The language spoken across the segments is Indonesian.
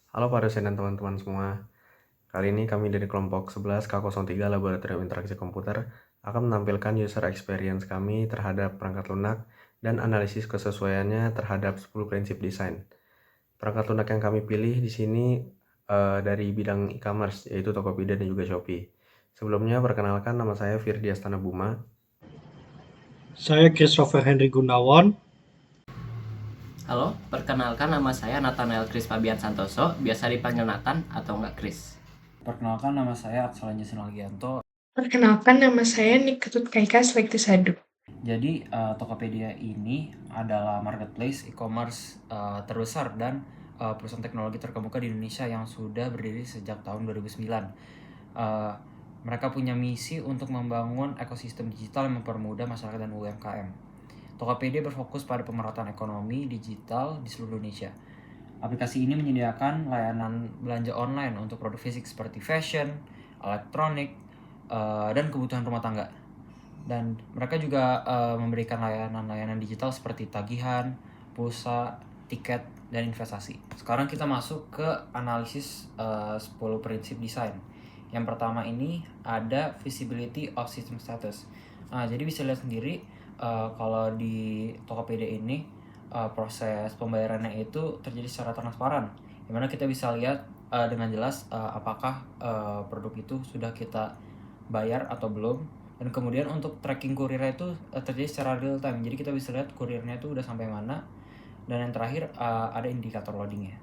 Halo Pak dosen dan teman-teman semua. Kali ini kami dari kelompok 11 K03 Laboratorium Interaksi Komputer akan menampilkan user experience kami terhadap perangkat lunak dan analisis kesesuaiannya terhadap 10 prinsip desain. Perangkat lunak yang kami pilih di sini dari bidang e-commerce, yaitu Tokopedia dan juga Shopee. Sebelumnya, perkenalkan, nama saya Firdi Astana Buma. Saya Christopher Henry Gunawan. Halo, perkenalkan nama saya Nathanael Chris Fabian Santoso, biasa dipanggil Nathan atau enggak Chris. Perkenalkan, nama saya Aksalan Jason Algianto. Perkenalkan, nama saya Niketut Kaika Selekti Sadu. Jadi, Tokopedia ini adalah marketplace e-commerce terbesar dan perusahaan teknologi terkemuka di Indonesia yang sudah berdiri sejak tahun 2009. Mereka punya misi untuk membangun ekosistem digital yang mempermudah masyarakat dan UMKM. Tokopedia berfokus pada pemerataan ekonomi digital di seluruh Indonesia. Aplikasi ini menyediakan layanan belanja online untuk produk fisik seperti fashion, elektronik, dan kebutuhan rumah tangga. Dan mereka juga memberikan layanan-layanan digital seperti tagihan, pulsa, tiket, dan investasi. Sekarang kita masuk ke analisis 10 prinsip desain. Yang pertama ini ada visibility of system status. Jadi bisa lihat sendiri kalau di Tokopedia ini proses pembayarannya itu terjadi secara transparan, dimana kita bisa lihat dengan jelas apakah produk itu sudah kita bayar atau belum. Dan kemudian untuk tracking kurirnya itu terjadi secara real time, jadi kita bisa lihat kurirnya itu udah sampai mana. Dan yang terakhir ada indikator loadingnya.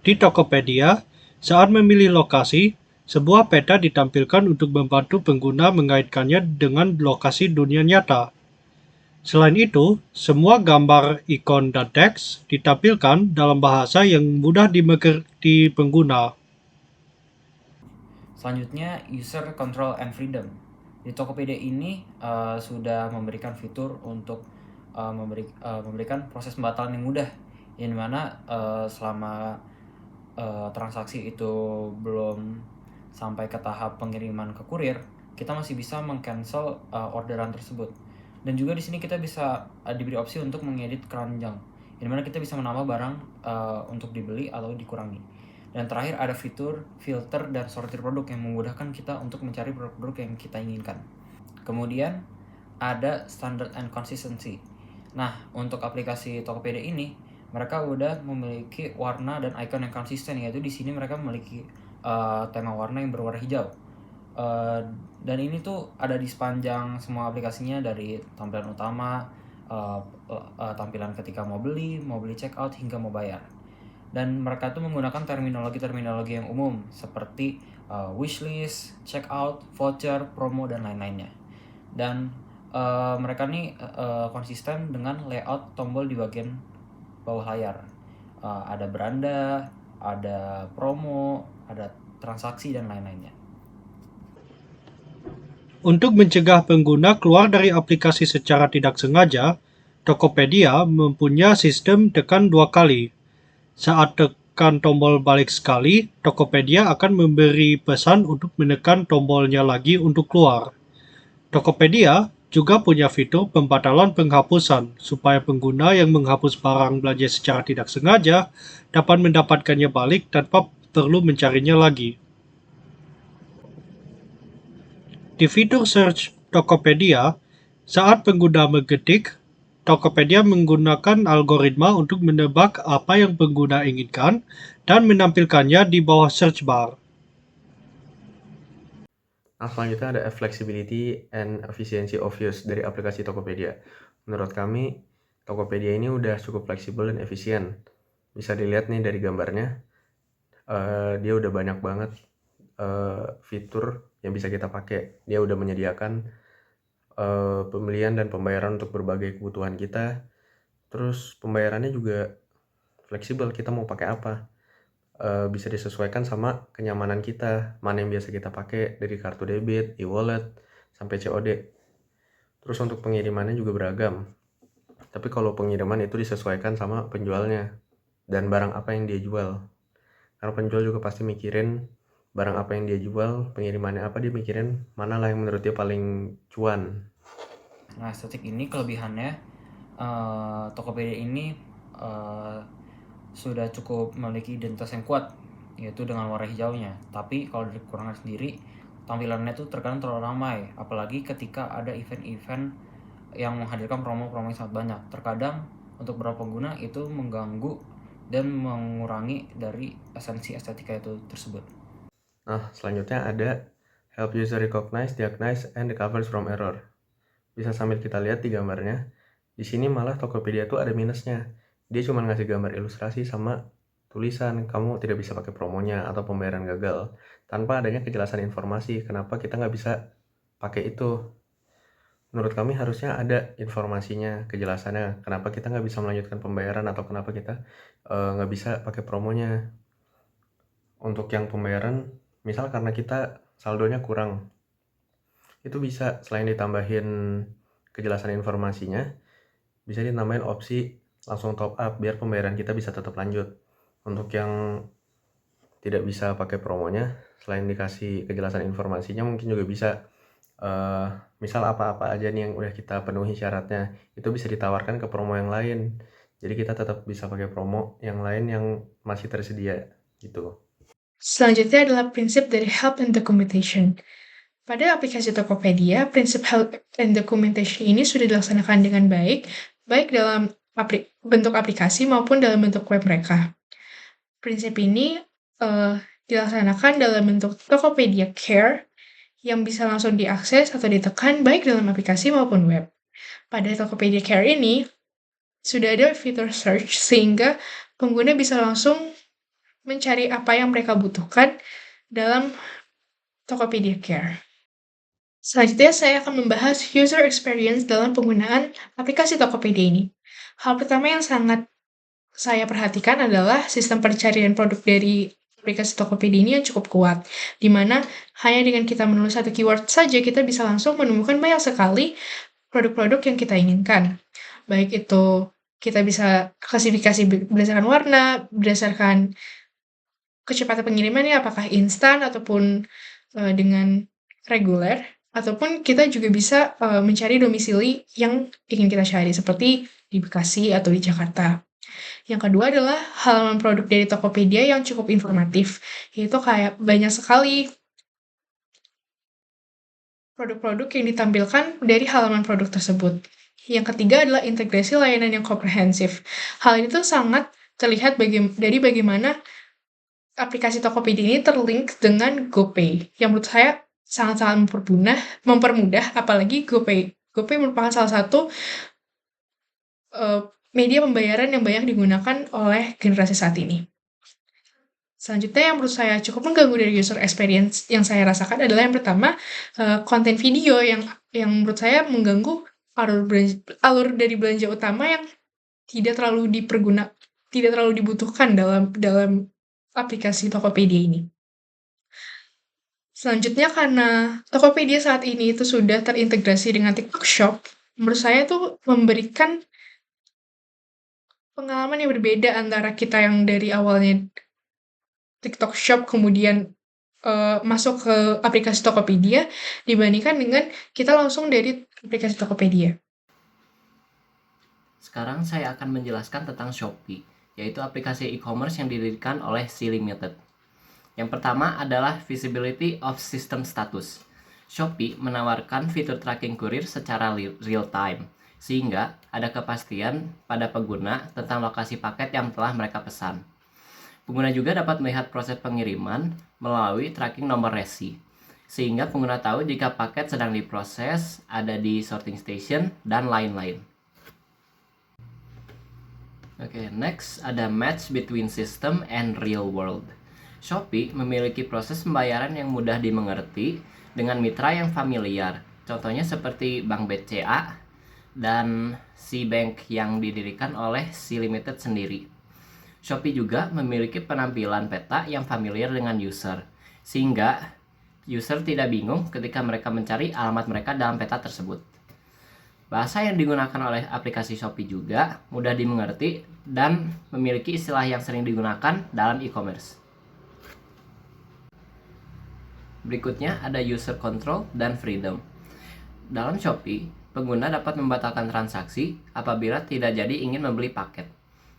Di Tokopedia, saat memilih lokasi, sebuah peta ditampilkan untuk membantu pengguna mengaitkannya dengan lokasi dunia nyata. Selain itu, semua gambar, ikon, dan teks ditampilkan dalam bahasa yang mudah dimengerti pengguna. Selanjutnya, user control and freedom. Di Tokopedia ini sudah memberikan fitur untuk memberikan proses pembatalan yang mudah, yang dimana selama transaksi itu belum sampai ke tahap pengiriman ke kurir, kita masih bisa meng-cancel orderan tersebut. Dan juga di sini kita bisa diberi opsi untuk mengedit keranjang, yang dimana kita bisa menambah barang untuk dibeli atau dikurangi. Dan terakhir ada fitur filter dan sortir produk yang memudahkan kita untuk mencari produk-produk yang kita inginkan. Kemudian ada standard and consistency. Nah, untuk aplikasi Tokopedia ini, mereka udah memiliki warna dan icon yang konsisten, yaitu di sini mereka memiliki tema warna yang berwarna hijau. Dan ini tuh ada di sepanjang semua aplikasinya, dari tampilan utama, tampilan ketika mau beli check out, hingga mau bayar. Dan mereka tuh menggunakan terminologi yang umum seperti wishlist, checkout, voucher, promo, dan lain-lainnya. Dan mereka nih konsisten dengan layout tombol di bagian bawah layar. Ada beranda, ada promo, ada transaksi, dan lain-lainnya. Untuk mencegah pengguna keluar dari aplikasi secara tidak sengaja, Tokopedia mempunyai sistem tekan 2 kali. Saat tekan tombol balik sekali, Tokopedia akan memberi pesan untuk menekan tombolnya lagi untuk keluar. Tokopedia juga punya fitur pembatalan penghapusan, supaya pengguna yang menghapus barang belanja secara tidak sengaja dapat mendapatkannya balik tanpa perlu mencarinya lagi. Di fitur search Tokopedia, saat pengguna mengetik, Tokopedia menggunakan algoritma untuk menebak apa yang pengguna inginkan dan menampilkannya di bawah search bar. Nah, selanjutnya ada flexibility and efficiency of use dari aplikasi Tokopedia. Menurut kami, Tokopedia ini udah cukup fleksibel dan efisien. Bisa dilihat nih dari gambarnya, dia udah banyak banget fitur yang bisa kita pakai. Dia udah menyediakan pembelian dan pembayaran untuk berbagai kebutuhan kita. Terus pembayarannya juga fleksibel, kita mau pakai apa. Bisa disesuaikan sama kenyamanan kita, mana yang biasa kita pakai, dari kartu debit, e-wallet, sampai COD. Terus untuk pengirimannya juga beragam, tapi kalau pengiriman itu disesuaikan sama penjualnya dan barang apa yang dia jual, karena penjual juga pasti mikirin barang apa yang dia jual, pengirimannya apa, dia mikirin mana lah yang menurut dia paling cuan. Nah, estetik ini kelebihannya Tokopedia ini sudah cukup memiliki identitas yang kuat, yaitu dengan warna hijaunya. Tapi kalau dari kekurangan sendiri, tampilannya tuh terkadang terlalu ramai, apalagi ketika ada event-event yang menghadirkan promo-promo yang sangat banyak. Terkadang untuk beberapa pengguna itu mengganggu dan mengurangi dari esensi estetika itu tersebut. Nah, selanjutnya ada help user recognize, diagnose, and recover from error. Bisa sambil kita lihat di gambarnya. Di sini malah Tokopedia tuh ada minusnya. Dia cuma ngasih gambar ilustrasi sama tulisan, kamu tidak bisa pakai promonya atau pembayaran gagal, tanpa adanya kejelasan informasi kenapa kita nggak bisa pakai itu. Menurut kami harusnya ada informasinya, kejelasannya, kenapa kita nggak bisa melanjutkan pembayaran atau kenapa kita nggak bisa pakai promonya. Untuk yang pembayaran, misal karena kita saldonya kurang, itu bisa selain ditambahin kejelasan informasinya, bisa ditambahin opsi langsung top up biar pembayaran kita bisa tetap lanjut. Untuk yang tidak bisa pakai promonya, selain dikasih kejelasan informasinya, mungkin juga bisa misal apa-apa aja nih yang udah kita penuhi syaratnya, itu bisa ditawarkan ke promo yang lain. Jadi kita tetap bisa pakai promo yang lain yang masih tersedia gitu. Selanjutnya adalah prinsip dari help and documentation. Pada aplikasi Tokopedia, prinsip help and documentation ini sudah dilaksanakan dengan baik dalam bentuk aplikasi maupun dalam bentuk web mereka. Prinsip ini dilaksanakan dalam bentuk Tokopedia Care yang bisa langsung diakses atau ditekan baik dalam aplikasi maupun web. Pada Tokopedia Care ini, sudah ada fitur search sehingga pengguna bisa langsung mencari apa yang mereka butuhkan dalam Tokopedia Care. Selanjutnya, saya akan membahas user experience dalam penggunaan aplikasi Tokopedia ini. Hal pertama yang sangat saya perhatikan adalah sistem pencarian produk dari aplikasi Tokopedia ini yang cukup kuat, di mana hanya dengan kita menulis satu keyword saja kita bisa langsung menemukan banyak sekali produk-produk yang kita inginkan. Baik itu kita bisa klasifikasi berdasarkan warna, berdasarkan kecepatan pengirimannya, apakah instan ataupun dengan reguler, ataupun kita juga bisa mencari domisili yang ingin kita cari, seperti di Bekasi atau di Jakarta. Yang kedua adalah halaman produk dari Tokopedia yang cukup informatif, yaitu kayak banyak sekali produk-produk yang ditampilkan dari halaman produk tersebut. Yang ketiga adalah integrasi layanan yang komprehensif. Hal ini tuh sangat terlihat dari bagaimana aplikasi Tokopedia ini terlink dengan GoPay, yang menurut saya sangat-sangat mempermudah, apalagi GoPay. GoPay merupakan salah satu media pembayaran yang banyak digunakan oleh generasi saat ini. Selanjutnya yang menurut saya cukup mengganggu dari user experience yang saya rasakan adalah yang pertama, konten video yang menurut saya mengganggu alur dari belanja utama yang tidak terlalu dibutuhkan dalam aplikasi Tokopedia ini. Selanjutnya, karena Tokopedia saat ini itu sudah terintegrasi dengan TikTok Shop, menurut saya itu memberikan pengalaman yang berbeda antara kita yang dari awalnya TikTok Shop kemudian masuk ke aplikasi Tokopedia dibandingkan dengan kita langsung dari aplikasi Tokopedia. Sekarang saya akan menjelaskan tentang Shopee, yaitu aplikasi e-commerce yang didirikan oleh C Limited. Yang pertama adalah Visibility of System Status. Shopee menawarkan fitur tracking kurir secara real time, sehingga ada kepastian pada pengguna tentang lokasi paket yang telah mereka pesan. Pengguna juga dapat melihat proses pengiriman melalui tracking nomor resi, sehingga pengguna tahu jika paket sedang diproses, ada di sorting station, dan lain-lain. Oke, next ada match between system and real world. Shopee memiliki proses pembayaran yang mudah dimengerti dengan mitra yang familiar. Contohnya seperti Bank BCA dan C-Bank yang didirikan oleh C Limited sendiri. Shopee juga memiliki penampilan peta yang familiar dengan user, sehingga user tidak bingung ketika mereka mencari alamat mereka dalam peta tersebut. Bahasa yang digunakan oleh aplikasi Shopee juga mudah dimengerti dan memiliki istilah yang sering digunakan dalam e-commerce. Berikutnya ada user control dan freedom. Dalam Shopee, pengguna dapat membatalkan transaksi apabila tidak jadi ingin membeli paket.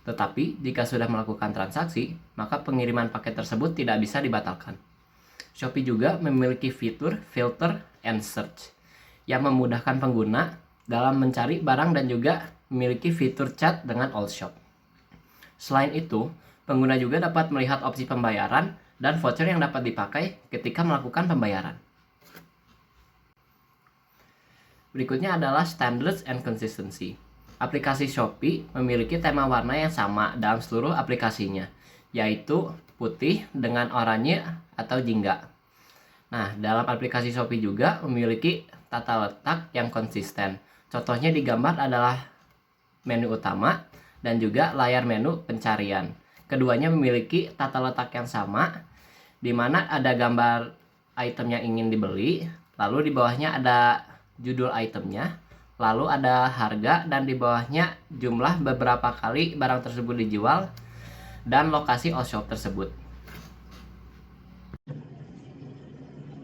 Tetapi jika sudah melakukan transaksi, maka pengiriman paket tersebut tidak bisa dibatalkan. Shopee juga memiliki fitur filter and search yang memudahkan pengguna dalam mencari barang dan juga memiliki fitur chat dengan all shop. Selain itu, pengguna juga dapat melihat opsi pembayaran dan voucher yang dapat dipakai ketika melakukan pembayaran. Berikutnya adalah standards and consistency. Aplikasi Shopee memiliki tema warna yang sama dalam seluruh aplikasinya, yaitu putih dengan oranye atau jingga. Nah, dalam aplikasi Shopee juga memiliki tata letak yang konsisten. Contohnya di gambar adalah menu utama dan juga layar menu pencarian. Keduanya memiliki tata letak yang sama, di mana ada gambar item yang ingin dibeli, lalu di bawahnya ada judul itemnya, lalu ada harga, dan di bawahnya jumlah beberapa kali barang tersebut dijual, dan lokasi all shop tersebut.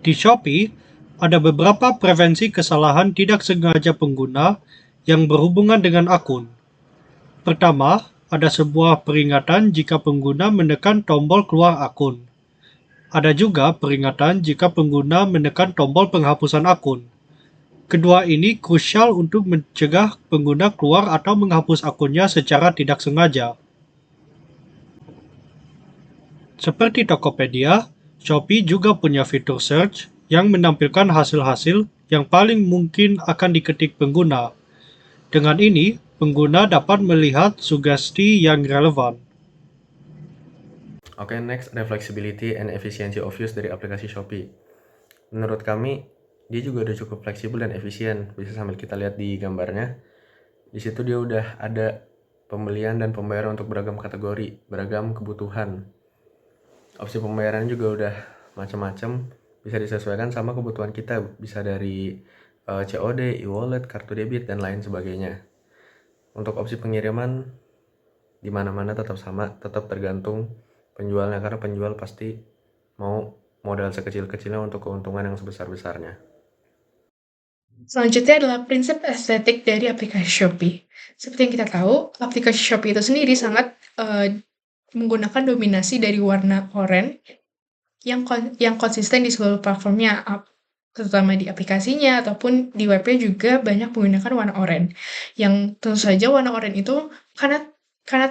Di Shopee, ada beberapa prevensi kesalahan tidak sengaja pengguna yang berhubungan dengan akun. Pertama, ada sebuah peringatan jika pengguna menekan tombol keluar akun. Ada juga peringatan jika pengguna menekan tombol penghapusan akun. Kedua ini krusial untuk mencegah pengguna keluar atau menghapus akunnya secara tidak sengaja. Seperti Tokopedia, Shopee juga punya fitur search yang menampilkan hasil-hasil yang paling mungkin akan diketik pengguna. Dengan ini, pengguna dapat melihat sugesti yang relevan. Oke, next ada flexibility and efficiency of use dari aplikasi Shopee. Menurut kami, dia juga udah cukup fleksibel dan efisien. Bisa sambil kita lihat di gambarnya. Di situ dia udah ada pembelian dan pembayaran untuk beragam kategori, beragam kebutuhan. Opsi pembayaran juga udah macam-macam, bisa disesuaikan sama kebutuhan kita. Bisa dari COD, e-wallet, kartu debit, dan lain sebagainya. Untuk opsi pengiriman, di mana-mana tetap sama, tetap tergantung penjualnya, karena penjual pasti mau modal sekecil-kecilnya untuk keuntungan yang sebesar-besarnya. Selanjutnya adalah prinsip estetik dari aplikasi Shopee. Seperti yang kita tahu, aplikasi Shopee itu sendiri sangat menggunakan dominasi dari warna oranye yang konsisten di seluruh platformnya, terutama di aplikasinya ataupun di webnya juga banyak menggunakan warna oranye. Yang tentu saja warna oranye itu karena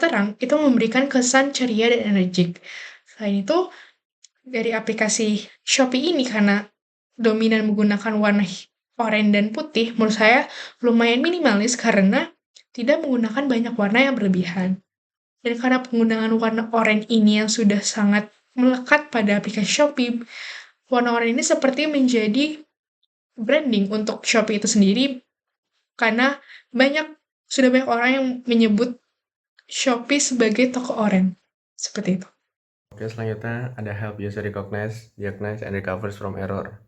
terang, itu memberikan kesan ceria dan energik. Selain itu, dari aplikasi Shopee ini karena dominan menggunakan warna oranye dan putih, menurut saya lumayan minimalis karena tidak menggunakan banyak warna yang berlebihan. Dan karena penggunaan warna oranye ini yang sudah sangat melekat pada aplikasi Shopee, warna oranye ini seperti menjadi branding untuk Shopee itu sendiri karena sudah banyak orang yang menyebut Shopee sebagai toko oranye. Seperti itu. Oke, selanjutnya ada help user recognize, diagnose, and recovers from error.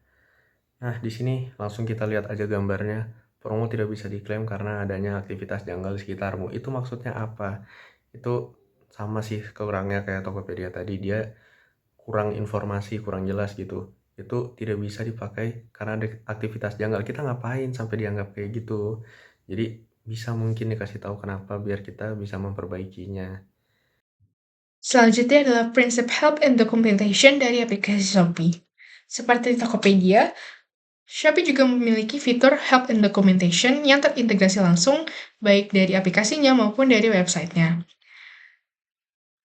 Nah, di sini langsung kita lihat aja gambarnya. Promo tidak bisa diklaim karena adanya aktivitas janggal di sekitarmu. Itu maksudnya apa? Itu sama sih kurangnya kayak Tokopedia tadi, dia kurang informasi, kurang jelas gitu. Itu tidak bisa dipakai karena ada aktivitas janggal. Kita ngapain sampai dianggap kayak gitu? Jadi bisa mungkin dikasih tahu kenapa biar kita bisa memperbaikinya. Selanjutnya adalah prinsip help and documentation dari aplikasi Shopee. Seperti Tokopedia, Shopee juga memiliki fitur help and documentation yang terintegrasi langsung baik dari aplikasinya maupun dari websitenya.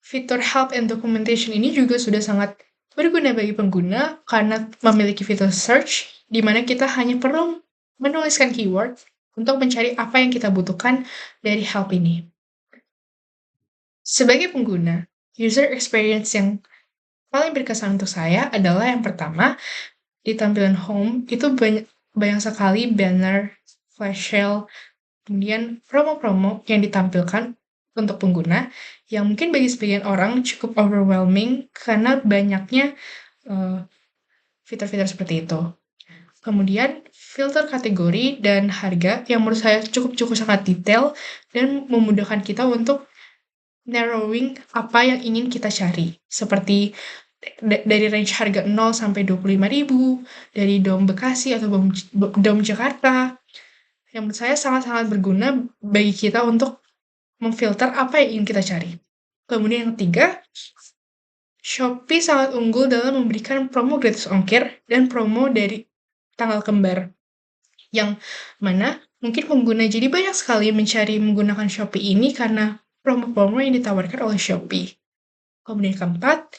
Fitur help and documentation ini juga sudah sangat berguna bagi pengguna karena memiliki fitur search di mana kita hanya perlu menuliskan keyword untuk mencari apa yang kita butuhkan dari help ini. Sebagai pengguna, user experience yang paling berkesan untuk saya adalah yang pertama, di tampilan home itu banyak sekali banner, flash sale, kemudian promo-promo yang ditampilkan untuk pengguna yang mungkin bagi sebagian orang cukup overwhelming karena banyaknya fitur-fitur seperti itu. Kemudian filter kategori dan harga yang menurut saya cukup sangat detail dan memudahkan kita untuk narrowing apa yang ingin kita cari. Seperti dari range harga 0 sampai 25.000, dari Dom Bekasi atau Dom Jakarta. Yang menurut saya sangat-sangat berguna bagi kita untuk memfilter apa yang ingin kita cari. Kemudian yang ketiga, Shopee sangat unggul dalam memberikan promo gratis ongkir dan promo dari tanggal kembar, yang mana mungkin pengguna jadi banyak sekali mencari menggunakan Shopee ini karena promo-promo yang ditawarkan oleh Shopee. Kemudian keempat,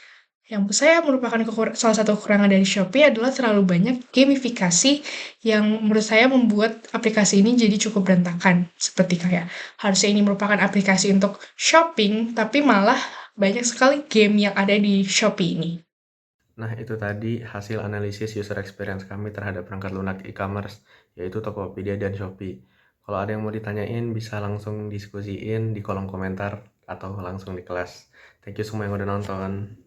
yang saya merupakan salah satu kekurangan dari Shopee adalah terlalu banyak gamifikasi yang menurut saya membuat aplikasi ini jadi cukup berantakan. Seperti kayak harusnya ini merupakan aplikasi untuk shopping, tapi malah banyak sekali game yang ada di Shopee ini. Nah, itu tadi hasil analisis user experience kami terhadap perangkat lunak e-commerce, yaitu Tokopedia dan Shopee. Kalau ada yang mau ditanyain, bisa langsung diskusiin di kolom komentar atau langsung di kelas. Thank you semua yang udah nonton.